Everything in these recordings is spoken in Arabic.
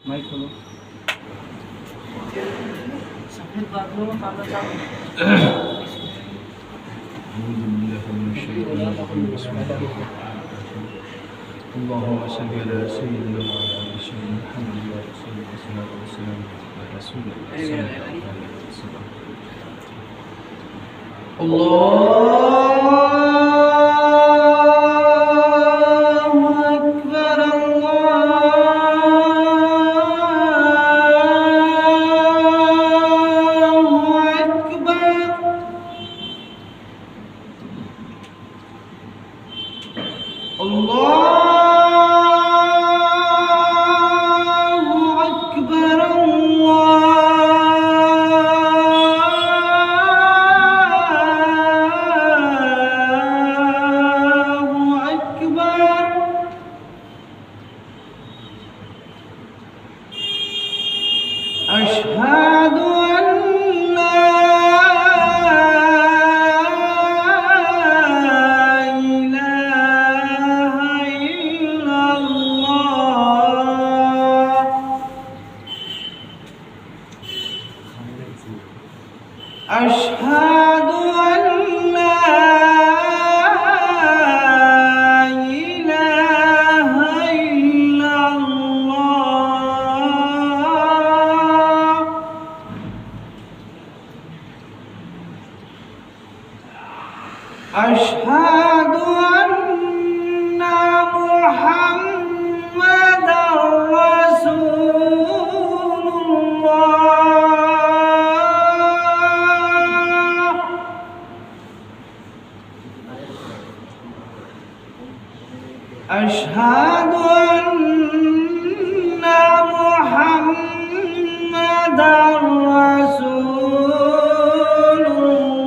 माइक खोलो। सफेद बादलों में काला चावल। اللهم صل على سيدنا وعلى سيدنا محمد وعلى اله والصلاه والسلام على رسول الله صلى الله عليه وسلم. أشهد أن لا إله إلا الله. أشهد أن لا إله إلا الله. أشهد أن محمدا رسول الله. أشهد أن محمدا رسول الله.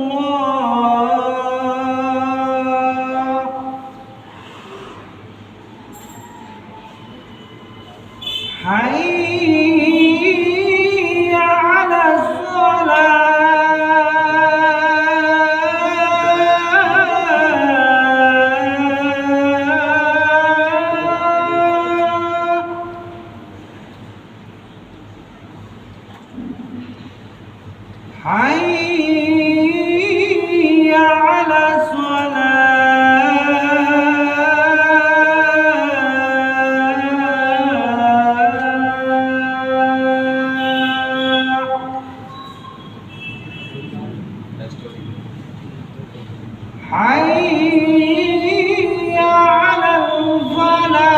حي على الصلاة. حي على الصلاة. حي على الفلاح.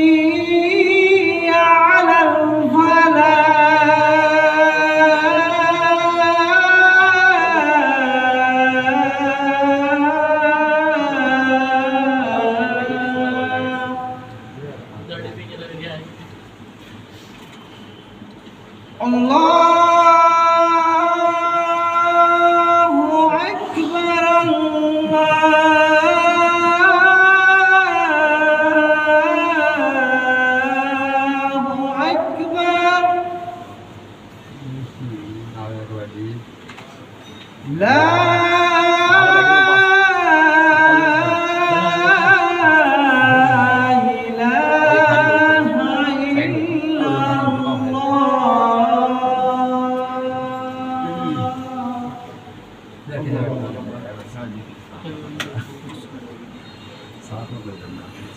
حي على الفلاح. الله أكبر. الله أكبر. لا